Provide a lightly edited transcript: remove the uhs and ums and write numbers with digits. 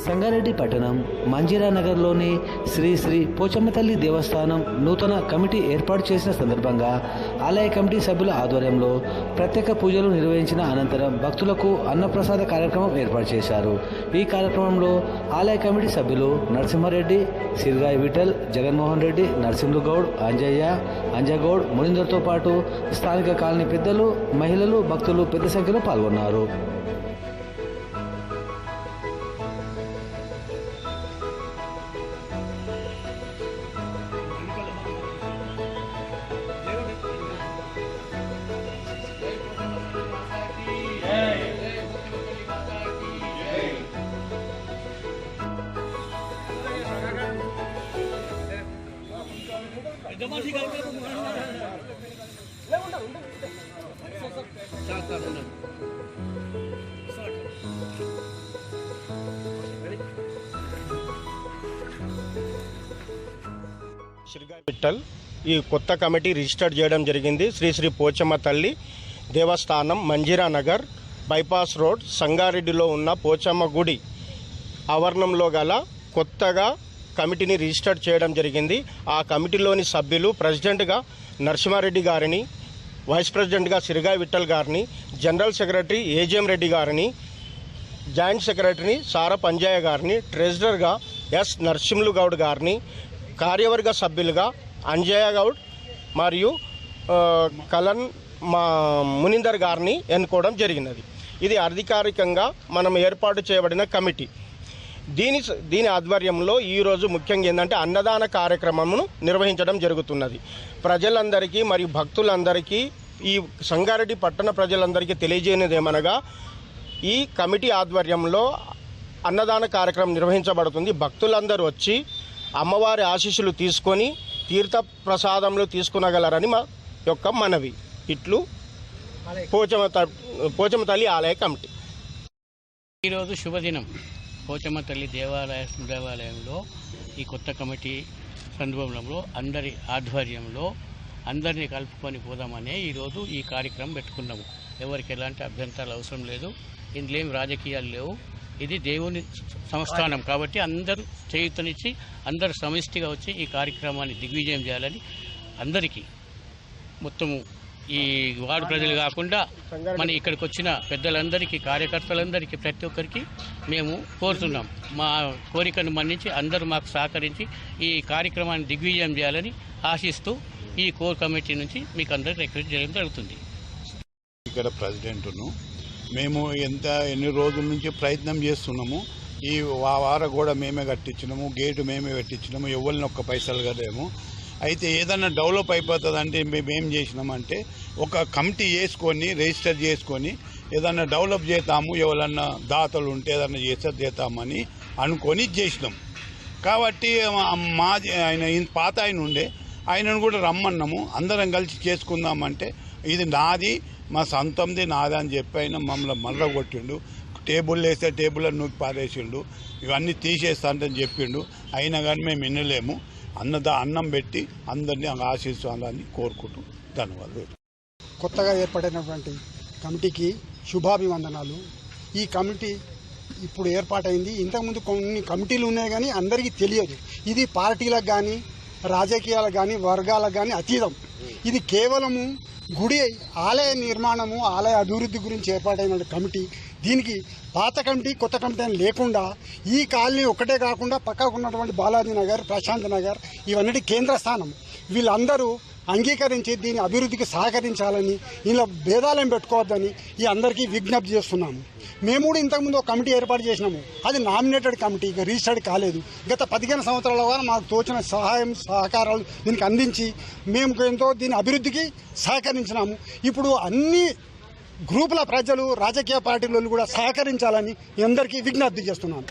సంగారెడ్డి పట్టణం మంజీరా నగర్లోని శ్రీ శ్రీ పోచమ్మ తల్లి దేవస్థానం నూతన కమిటీ ఏర్పాటు చేసిన సందర్భంగా ఆలయ కమిటీ సభ్యుల ఆధ్వర్యంలో ప్రత్యేక పూజలు నిర్వహించిన అనంతరం భక్తులకు అన్నప్రసాద కార్యక్రమం ఏర్పాటు చేశారు. ఈ కార్యక్రమంలో ఆలయ కమిటీ సభ్యులు నరసింహారెడ్డి, సిర్గాయి విఠల్, జగన్మోహన్ రెడ్డి, నరసింహులు గౌడ్, అంజగౌడ్, మునిందర్తో పాటు స్థానిక కాలనీ పెద్దలు, మహిళలు, భక్తులు పెద్ద సంఖ్యలో పాల్గొన్నారు. సిర్గాయి విఠల్ ఈ కొత్త కమిటీ రిజిస్టర్ చేయడం జరిగింది. శ్రీ శ్రీ పోచమ్మ తల్లి దేవస్థానం మంజీరా నగర్ బైపాస్ రోడ్ సంగారెడ్డిలో ఉన్న పోచమ్మ గుడి ఆవరణంలో గల కొత్తగా కమిటీని రిజిస్టర్ చేయడం జరిగింది. ఆ కమిటీలోని సభ్యులు ప్రెసిడెంట్గా నరసింహారెడ్డి గారిని, వైస్ ప్రెసిడెంట్గా సిర్గాయి విఠల్ గారిని, జనరల్ సెక్రటరీ ఏజీఎం రెడ్డి గారిని, జాయింట్ సెక్రటరీని సారప్ అంజయ్య గారిని, ట్రెజరర్గా ఎస్ నరసింహులు గౌడ్ గారిని, కార్యవర్గ సభ్యులుగా అంజయ్య గౌడ్ మరియు కలన్ మునిందర్ గారిని ఎన్నుకోవడం జరిగినది. ఇది అధికారికంగా మనం ఏర్పాటు చేయబడిన కమిటీ. దీని ఆధ్వర్యంలో ఈరోజు ముఖ్యంగా ఏంటంటే అన్నదాన కార్యక్రమమును నిర్వహించడం జరుగుతున్నది. ప్రజలందరికీ మరియు భక్తులందరికీ, ఈ సంగారెడ్డి పట్టణ ప్రజలందరికీ తెలియజేయనిది ఏమనగా ఈ కమిటీ ఆధ్వర్యంలో అన్నదాన కార్యక్రమం నిర్వహించబడుతుంది. భక్తులందరూ వచ్చి అమ్మవారి ఆశీస్సులు తీసుకొని తీర్థ ప్రసాదంలో తీసుకునగలరని మా యొక్క మనవి. ఇట్లు పోచమ్మ తల్లి ఆలయ కమిటీ. ఈరోజు శుభదినం. పోచమ్మ తల్లి దేవాలయంలో ఈ కొత్త కమిటీ సందర్భంలో అందరి ఆధ్వర్యంలో అందరినీ కలుపుకొని పోదామనే ఈరోజు ఈ కార్యక్రమం పెట్టుకున్నాము. ఎవరికి ఎలాంటి అభ్యంతరాలు అవసరం లేదు. ఇందులో ఏం రాజకీయాలు లేవు. ఇది దేవుని సంస్థానం కాబట్టి అందరూ చేయూతనిచ్చి అందరూ సమిష్టిగా వచ్చి ఈ కార్యక్రమాన్ని దిగ్విజయం చేయాలని అందరికీ, మొత్తము ఈ వార్డు ప్రజలు కాకుండా మన ఇక్కడికి వచ్చిన పెద్దలందరికీ, కార్యకర్తలందరికీ, ప్రతి ఒక్కరికి మేము కోరుతున్నాం. మా కోరికను మన్నించి అందరూ మాకు సహకరించి ఈ కార్యక్రమాన్ని దిగ్విజయం చేయాలని ఆశిస్తూ ఈ కోర్ కమిటీ నుంచి మీకు అందరికీ రిక్వెస్ట్ చేయడం జరుగుతుంది. ఇక్కడ ప్రెసిడెంట్ను మేము ఎన్ని రోజుల నుంచి ప్రయత్నం చేస్తున్నాము. ఈ వార కూడా మేమే కట్టించినాము, గేటు మేమే కట్టించినాము, ఎవరిని ఒక్క పైసలు కదేము. అయితే ఏదన్నా డెవలప్ అయిపోతుంది అంటే మేము ఏం చేసినామంటే ఒక కమిటీ వేసుకొని రిజిస్టర్ చేసుకొని ఏదన్నా డెవలప్ చేద్దాము, ఎవరన్నా దాతలు ఉంటే ఏదన్నా చేద్దామని అనుకొని చేసినాం. కాబట్టి మా ఆయన పాత ఆయన ఉండే ఆయనను కూడా రమ్మన్నాము, అందరం కలిసి చేసుకుందామంటే ఇది నాది, మా సొంతంది నాది అని చెప్పి ఆయన మమ్మల్ని మళ్ళీ కొట్టిండు. టేబుల్ వేస్తే టేబుల్ నూకి పారేసిండు, ఇవన్నీ తీసేస్తా అంటే చెప్పిండు. అయినా కానీ మేము వినలేము. అన్నం పెట్టి అందరినీ ఆశీస్వాలని కోరుకుంటూ ధన్యవాదాలు. కొత్తగా ఏర్పడినటువంటి కమిటీకి శుభాభివందనాలు. ఈ కమిటీ ఇప్పుడు ఏర్పాటైంది. ఇంతకుముందు కొన్ని కమిటీలు ఉన్నాయి కానీ అందరికీ తెలియదు. ఇది పార్టీలకు కానీ రాజకీయాలకు కానీ వర్గాలకు కానీ అతీతం. ఇది కేవలము గుడి ఆలయ నిర్మాణము, ఆలయ అభివృద్ధి గురించి ఏర్పాటైన కమిటీ. దీనికి పాత కమిటీ కొత్త కమిటీ అని లేకుండా ఈ కాలనీ ఒక్కటే కాకుండా పక్కకు ఉన్నటువంటి బాలాజీ నగర్, ప్రశాంత్ నగర్ ఇవన్నీ కేంద్ర స్థానం. వీళ్ళందరూ అంగీకరించి దీని అభివృద్ధికి సహకరించాలని, ఇలా భేదాలను పెట్టుకోవద్దని ఈ అందరికీ విజ్ఞప్తి చేస్తున్నాము. మేము కూడా ఇంతకుముందు ఒక కమిటీ ఏర్పాటు చేసినాము. అది నామినేటెడ్ కమిటీ, ఇక రిజిస్టర్డ్ కాలేదు. గత 15 సంవత్సరాల వరకు మాకు తోచిన సహాయం సహకారాలు దీనికి అందించి మేము ఎంతో దీని అభివృద్ధికి సహకరించినాము. ఇప్పుడు అన్ని గ్రూపుల ప్రజలు, రాజకీయ పార్టీలు కూడా సహకరించాలని అందరికీ విజ్ఞప్తి చేస్తున్నాను.